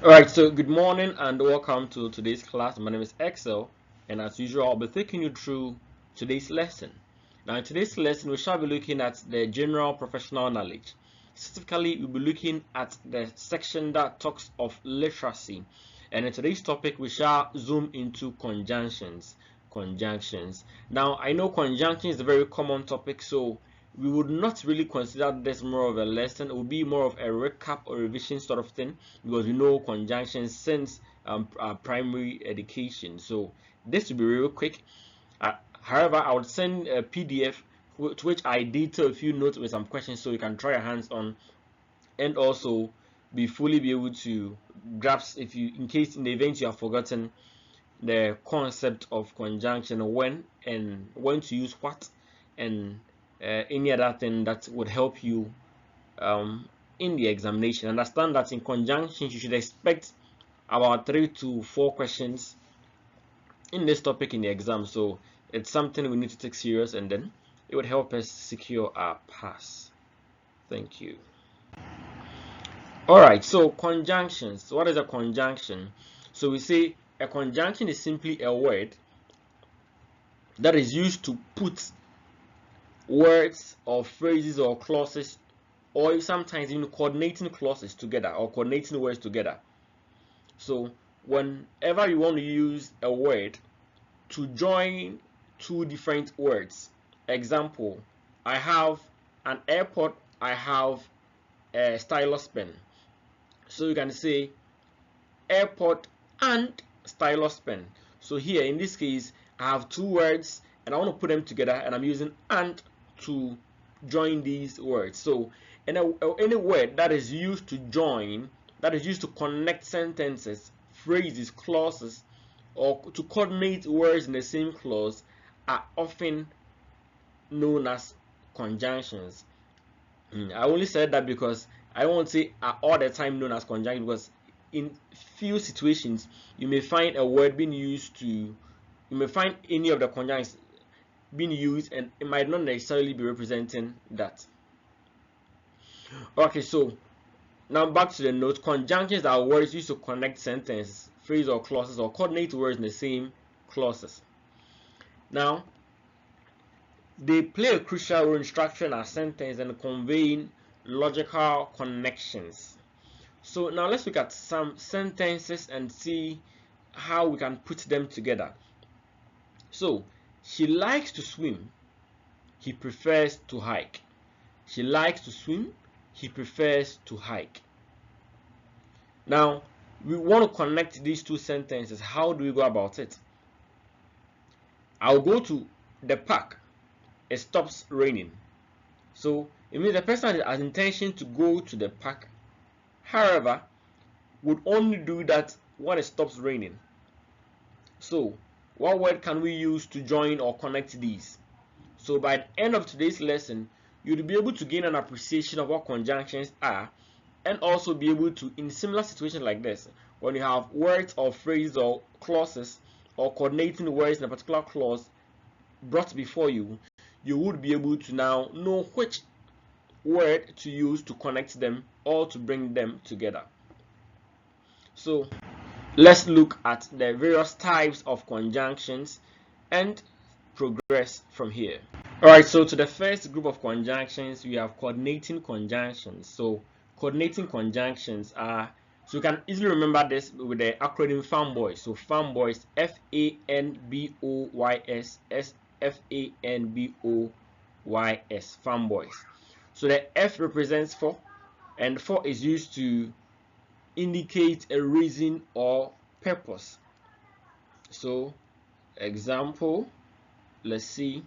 Alright, so good morning and welcome to today's class. My name is Excel, and as usual, I'll be taking you through today's lesson. Now, in today's lesson, we shall be looking at the general professional knowledge. Specifically, we'll be looking at the section that talks of literacy. And in today's topic, we shall zoom into conjunctions. Conjunctions. Now, I know conjunction is a very common topic, so we would not really consider this more of a lesson. It would be more of a recap or revision sort of thing, because we know conjunctions since primary education. So this will be real quick. However, I would send a PDF to which I detail a few notes with some questions, so you can try your hands on, and also be able to grasp, if you, in case in the event you have forgotten the concept of conjunction, when to use what, and any other thing that would help you in the examination. Understand that in conjunctions you should expect about 3 to 4 questions in this topic in the exam, so it's something we need to take serious, and then it would help us secure our pass. Thank you. Alright, so conjunctions. What is a conjunction? So we say a conjunction is simply a word that is used to put words or phrases or clauses, or sometimes even coordinating clauses together or coordinating words together. So whenever you want to use a word to join two different words, example, I have an airport, I have a stylus pen. So you can say airport and stylus pen. So here in this case, I have two words and I want to put them together, and I'm using and to join these words. So any word that is used to join, that is used to connect sentences, phrases, clauses, or to coordinate words in the same clause, are often known as conjunctions. I only said that because I won't say are all the time known as conjunctions, because in few situations you may find a word being used to, you may find any of the conjunctions being used, and it might not necessarily be representing that. Okay, so now back to the note. Conjunctions are words used to connect sentences, phrases, or clauses, or coordinate words in the same clauses. Now, they play a crucial role in structuring our sentence and conveying logical connections. So now let's look at some sentences and see how we can put them together. So, she likes to swim, he prefers to hike. She likes to swim, he prefers to hike. Now, we want to connect these two sentences. How do we go about it? I'll go to the park. It stops raining. So it means the person has intention to go to the park, however, would only do that when it stops raining. So what word can we use to join or connect these? So by the end of today's lesson, you'll be able to gain an appreciation of what conjunctions are, and also be able to, in similar situations like this, when you have words or phrases or clauses or coordinating words in a particular clause brought before you, you would be able to now know which word to use to connect them or to bring them together. So let's look at the various types of conjunctions and progress from here. Alright, so to the first group of conjunctions, we have coordinating conjunctions. So coordinating conjunctions are, so you can easily remember this with the acronym FANBOYS. So FANBOYS, FANBOYS, FANBOYS, FANBOYS. So the F represents for, and for is used to indicate a reason or purpose. So example, let's see.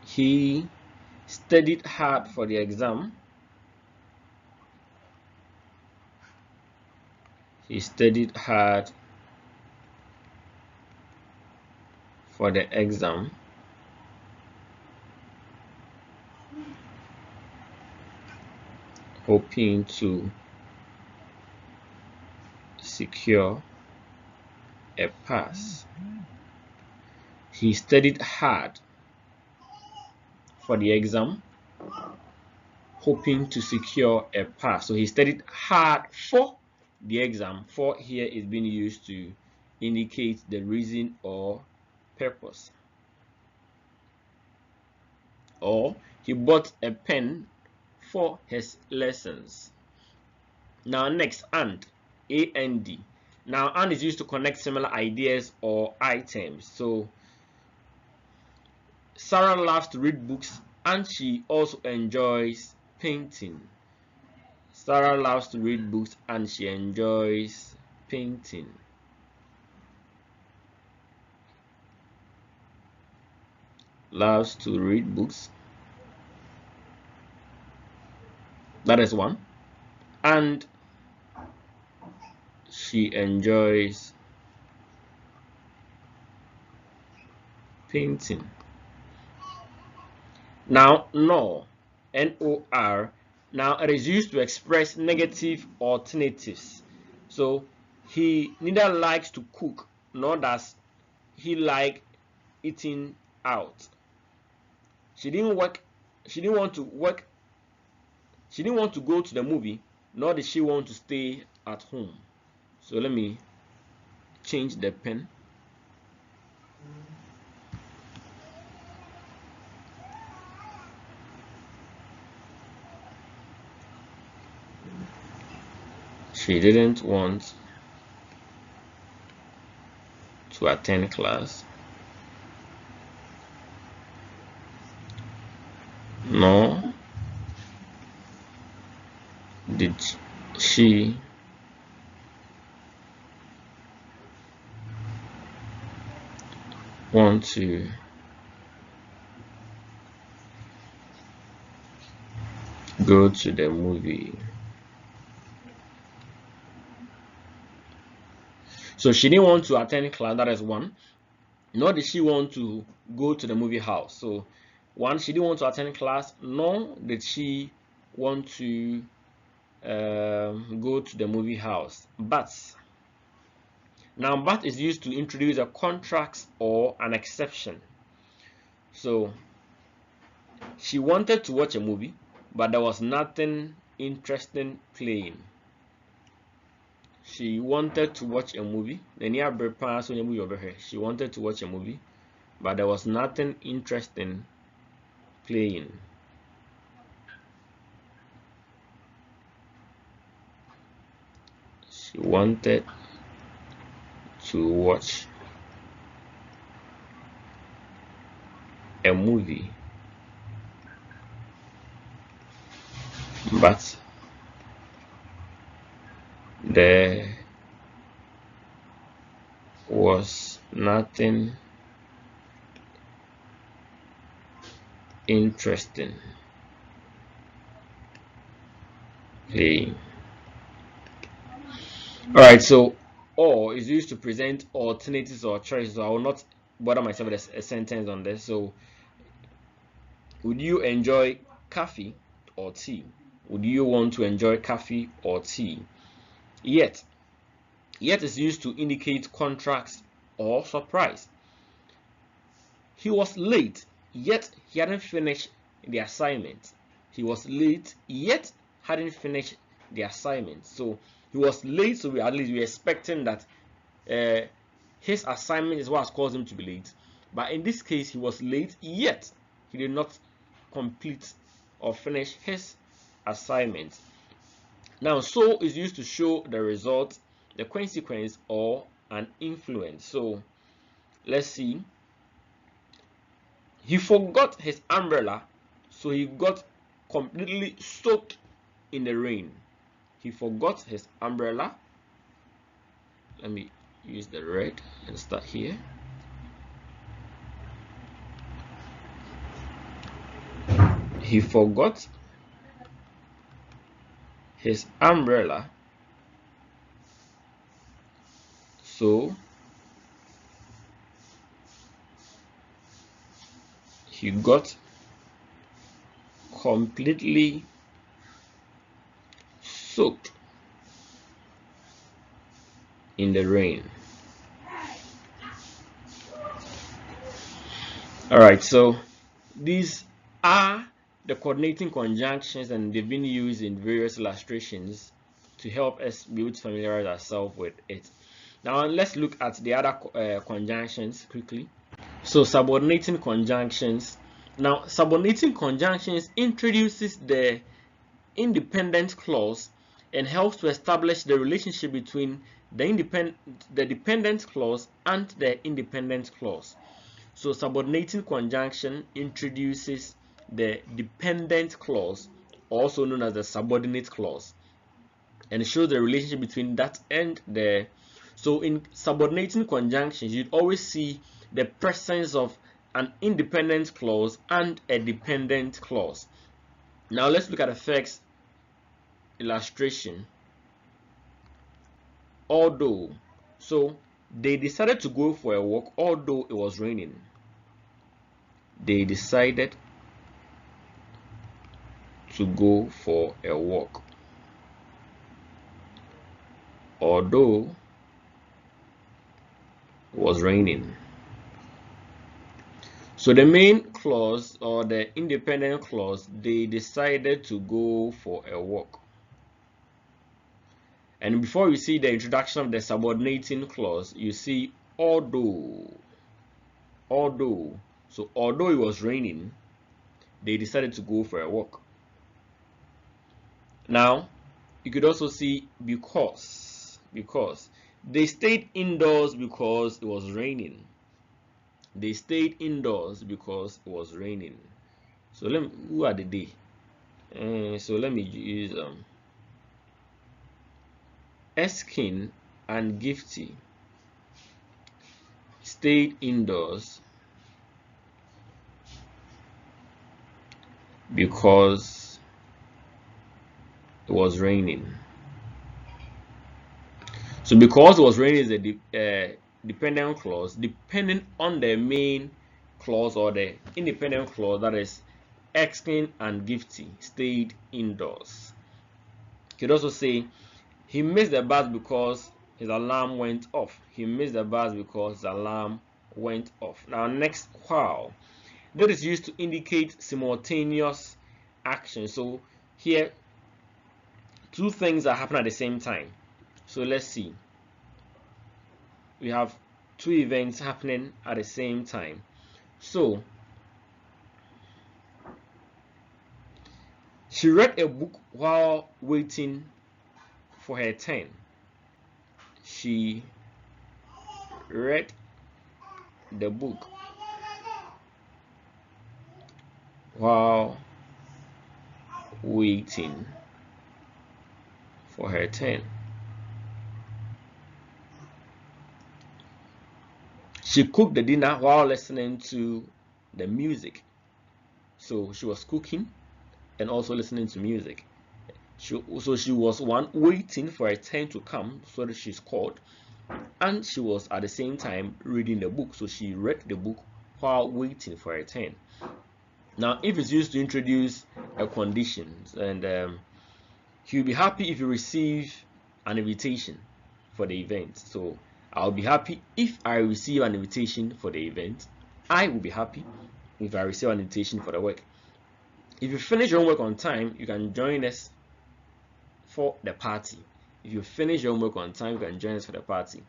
He studied hard for the exam. He studied hard for the exam. Hoping to secure a pass. He studied hard for the exam, hoping to secure a pass. So he studied hard for the exam. For here is being used to indicate the reason or purpose. Or he bought a pen for his lessons. Now next, and, A-N-D. Now and is used to connect similar ideas or items. So Sarah loves to read books and she also enjoys painting. Sarah loves to read books and she enjoys painting. Loves to read books. That is one. And she enjoys painting. Now, nor, N-O-R, now it is used to express negative alternatives. So he neither likes to cook nor does he like eating out. She didn't want to go to the movie, nor did she want to stay at home. So let me change the pen. She didn't want to attend class, nor did she want to go to the movie. So she didn't want to attend class, that is one. Nor did she want to go to the movie house. So one, she didn't want to attend class, nor did she want to go to the movie house. But now, but is used to introduce a contrast or an exception. So she wanted to watch a movie, but there was nothing interesting playing. She wanted to watch a movie. She wanted to watch a movie, but there was nothing interesting playing. She wanted to watch a movie, but there was nothing interesting playing. Alright, so or is used to present alternatives or choices. So I will not bother myself with a sentence on this. So would you enjoy coffee or tea? Would you want to enjoy coffee or tea? Yet is used to indicate contrast or surprise. He was late, yet he hadn't finished the assignment. He was late, yet hadn't finished the assignment. So he was late, so at least we're expecting that his assignment is what has caused him to be late. But in this case, he was late, yet he did not complete or finish his assignment. Now, so is used to show the result, the consequence, or an influence. So let's see. He forgot his umbrella, so he got completely soaked in the rain. He forgot his umbrella. Let me use the red and start here. He forgot his umbrella, so he got completely soaked in the rain. All right, so these are the coordinating conjunctions, and they've been used in various illustrations to help us be able to familiarize ourselves with it. Now let's look at the other conjunctions quickly. So subordinating conjunctions. Now subordinating conjunctions introduces the independent clause and helps to establish the relationship between the dependent clause and the independent clause. So subordinating conjunction introduces the dependent clause, also known as the subordinate clause, and shows the relationship between that and the. So in subordinating conjunctions, you'd always see the presence of an independent clause and a dependent clause. Now let's look at the first illustration. Although, so they decided to go for a walk although it was raining. They decided to go for a walk although it was raining. So the main clause or the independent clause, they decided to go for a walk. And before you see the introduction of the subordinating clause, you see although. So although it was raining, they decided to go for a walk. Now you could also see because they stayed indoors because it was raining. They stayed indoors because it was raining. So who are the they? So let me use Eskin and Gifty stayed indoors because it was raining. So because it was raining is a dependent clause depending on the main clause or the independent clause, that is Eskin and Gifty stayed indoors. You could also say he missed the bus because his alarm went off. He missed the bus because his alarm went off. Now next, while. That is used to indicate simultaneous action. So here two things are happening at the same time. So let's see. We have two events happening at the same time. So she read a book while waiting for her turn. She read the book while waiting for her turn. She cooked the dinner while listening to the music. So she was cooking and also listening to music. So she was one waiting for her turn to come, so that she's called, and she was at the same time reading the book. So she read the book while waiting for her turn. Now if it's used to introduce a condition, and he'll be happy if you receive an invitation for the event. So I'll be happy if I receive an invitation for the event. I will be happy if I receive an invitation for the work. If you finish your homework on time, you can join us for the party. If you finish your homework on time, you can join us for the party.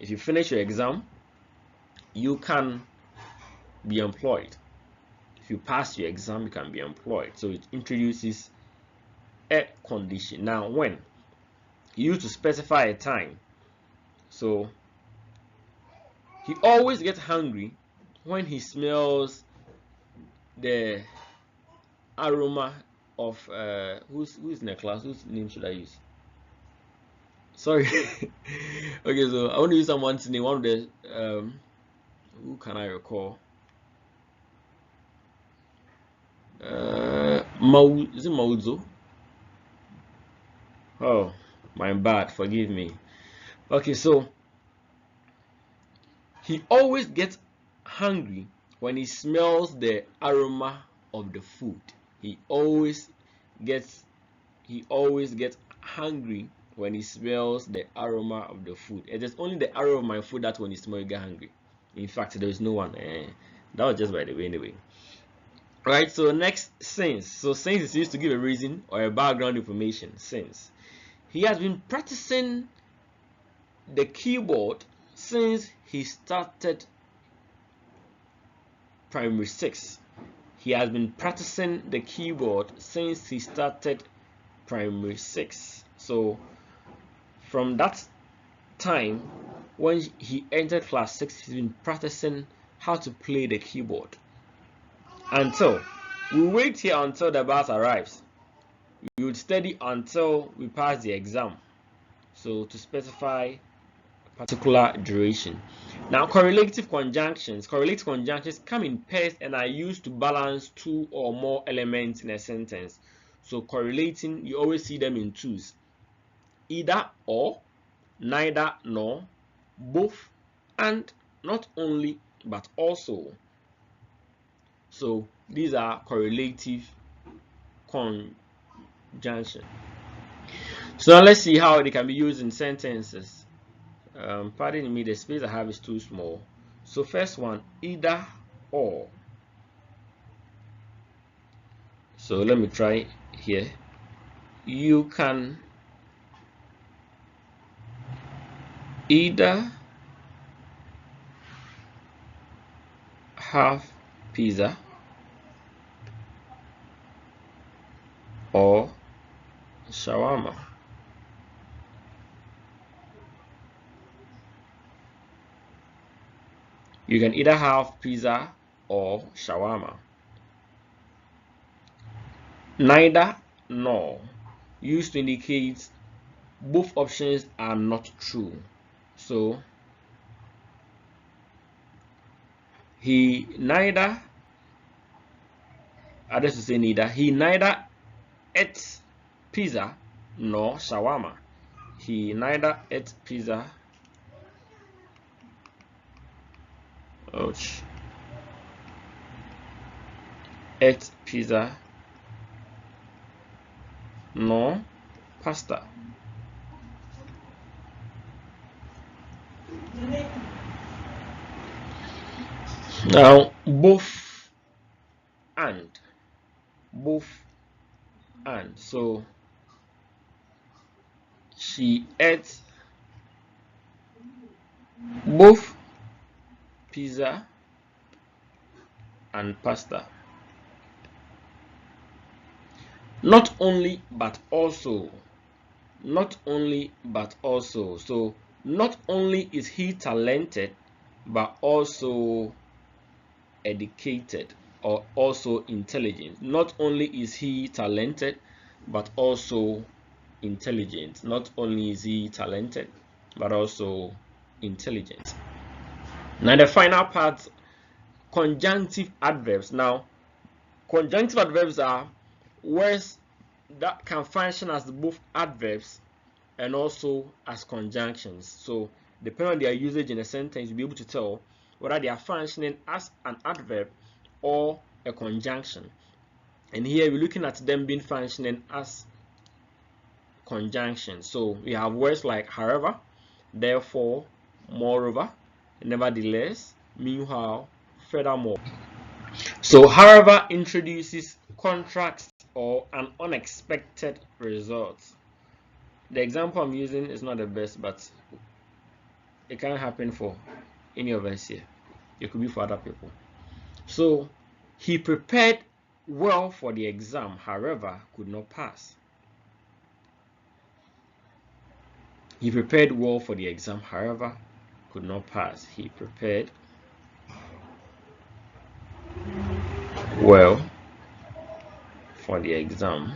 If you finish your exam, you can be employed. If you pass your exam, you can be employed. So it introduces a condition. Now when you use to specify a time, so he always gets hungry when he smells the aroma of who's in the class, whose name should I use? Sorry. Okay, so I want to use someone's name. One of the who can I recall? Is it Mauzo? Oh, my bad, forgive me. Okay, so he always gets hungry when he smells the aroma of the food. He always gets hungry when he smells the aroma of the food. It is only the aroma of my food that when you smell you get hungry. In fact, there is no one. That was just by the way anyway. Right, so next, since. So since is used to give a reason or a background information. Since he has been practicing the keyboard since he started primary 6. He has been practicing the keyboard since he started primary 6. So from that time when he entered class 6, he's been practicing how to play the keyboard. Until we wait here until the bus arrives. We would study until we pass the exam. So to specify a particular duration. Now correlative conjunctions. Correlative conjunctions come in pairs and are used to balance two or more elements in a sentence. So correlating, you always see them in twos. Either or, neither nor, both, and not only but also. So these are correlative conjunction. So now let's see how they can be used in sentences. Pardon me, the space I have is too small. So first one, either or. So let me try here. You can either have pizza or shawarma. You can either have pizza or shawarma. Neither nor, used to indicate both options are not true. So he neither, others to say neither, he neither ate pizza nor shawarma. He neither ate pizza ate pizza nor pasta. Now both and, so she ate both pizza and pasta. Not only but also, not only but also. So not only is he talented but also educated or also intelligent. Not only is he talented but also intelligent. Not only is he talented but also intelligent. Now the final part, conjunctive adverbs. Now conjunctive adverbs are words that can function as both adverbs and also as conjunctions. So depending on their usage in a sentence, you'll be able to tell whether they are functioning as an adverb or a conjunction. And here we're looking at them being functioning as conjunctions. So we have words like however, therefore, moreover, nevertheless, meanwhile, furthermore. So however introduces contrast or an unexpected result. The example I'm using is not the best, but it can happen for any of us here. It could be for other people. So he prepared well for the exam, however, could not pass. He prepared well for the exam, however, could not pass. He prepared well for the exam,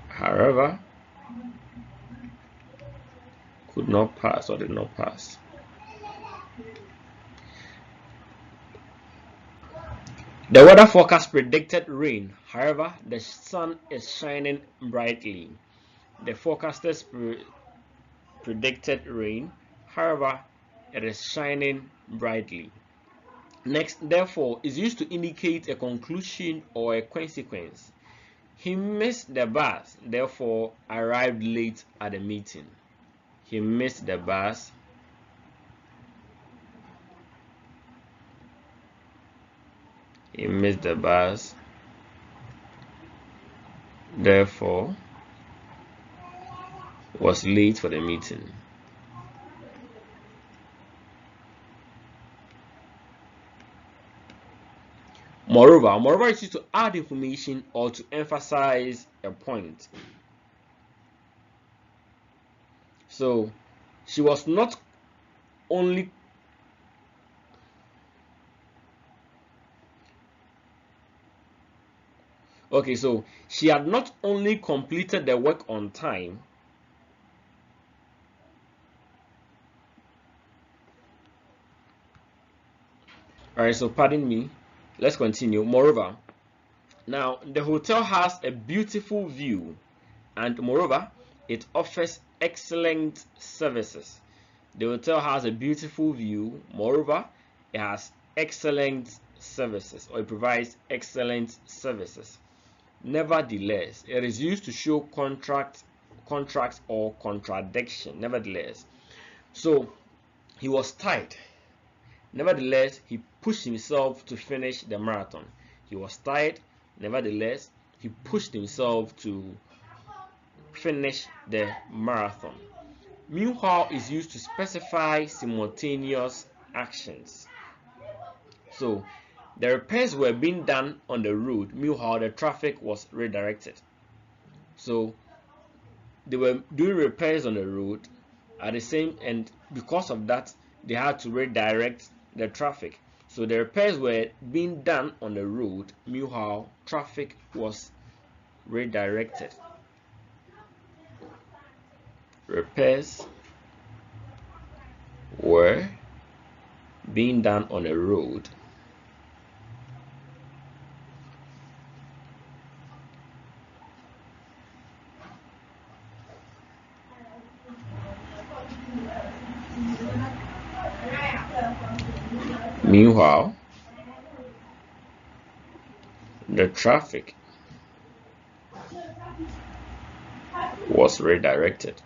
however, could not pass or did not pass. The weather forecast predicted rain, however, the sun is shining brightly. The forecasters predicted rain, however, it is shining brightly. Next, therefore, is used to indicate a conclusion or a consequence. He missed the bus, therefore arrived late at the meeting. He missed the bus, He missed the bus, therefore was late for the meeting. Moreover is used to add information or to emphasize a point. So she was not only so she had not only completed the work on time, alright, so pardon me, let's continue. Moreover, now the hotel has a beautiful view, and moreover it offers excellent services. The hotel has a beautiful view, moreover it has excellent services, or it provides excellent services. Nevertheless, it is used to show contract or contradiction. Nevertheless, so he was tired. Nevertheless, he pushed himself to finish the marathon. He was tired. Nevertheless, he pushed himself to finish the marathon. Meanwhile is used to specify simultaneous actions. So the repairs were being done on the road. Meanwhile, the traffic was redirected. So they were doing repairs on the road at the same, and because of that, they had to redirect the traffic. So the repairs were being done on the road. Meanwhile, traffic was redirected. Repairs were being done on a road. Meanwhile, the traffic was redirected.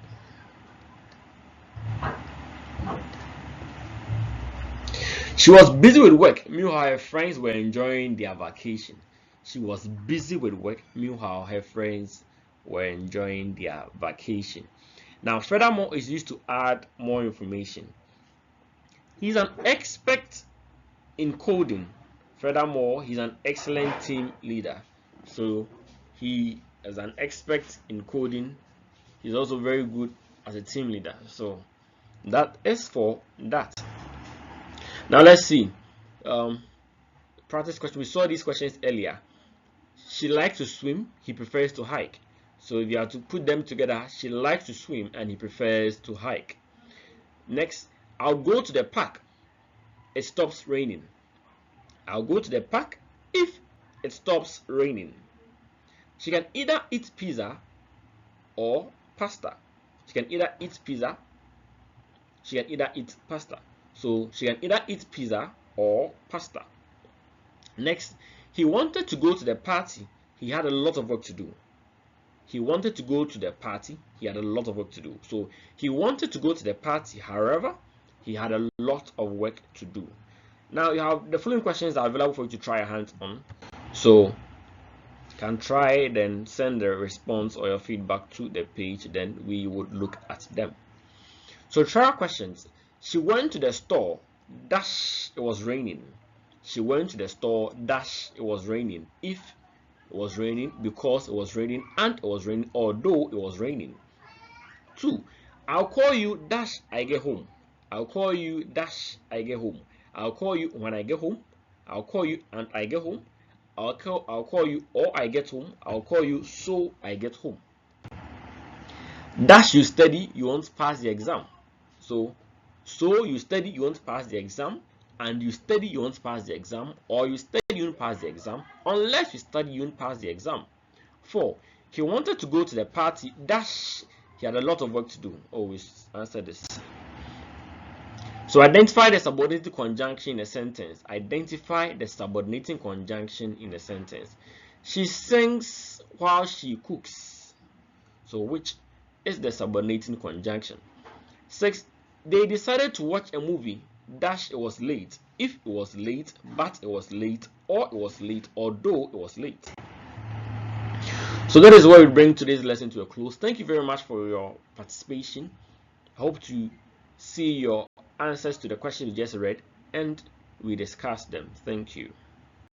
She was busy with work. Meanwhile, her friends were enjoying their vacation. She was busy with work. Meanwhile, her friends were enjoying their vacation. Now, furthermore is used to add more information. He's an expert in coding. Furthermore, he's an excellent team leader. So he is an expert in coding. He's also very good as a team leader. So that is for that. Now let's see. Practice question. We saw these questions earlier. She likes to swim. He prefers to hike. So if you have to put them together, she likes to swim and he prefers to hike. Next, I'll go to the park. It stops raining. I'll go to the park if it stops raining. She can either eat pizza or pasta. She can either eat pizza. She can either eat pasta. So she can either eat pizza or pasta. Next, he wanted to go to the party. He had a lot of work to do. He wanted to go to the party. He had a lot of work to do. So he wanted to go to the party. However, he had a lot of work to do. Now you have the following questions are available for you to try your hands on. So you can try, then send the response or your feedback to the page, then we would look at them. So trial questions. She went to the store, dash, it was raining. She went to the store, dash, it was raining. If it was raining, because it was raining, and it was raining, although it was raining. 2. I'll call you, dash, I get home. I'll call you, dash, I get home. I'll call you when I get home. I'll call you and I get home. I'll call you or I get home. I'll call you so I get home. Dash, you study, you won't pass the exam. So you study, you won't pass the exam, and you study, you won't pass the exam, or you study, you won't pass the exam, unless you study, you won't pass the exam. 4. He wanted to go to the party, dash, he had a lot of work to do. Always answer this. So identify the subordinating conjunction in a sentence. Identify the subordinating conjunction in a sentence. She sings while she cooks. So which is the subordinating conjunction? 6. They decided to watch a movie. dash it was late, if it was late, but it was late, or it was late, although it was late. So that is where we bring today's lesson to a close. Thank you very much for your participation. I hope to see your answers to the questions you just read and we discuss them. Thank you.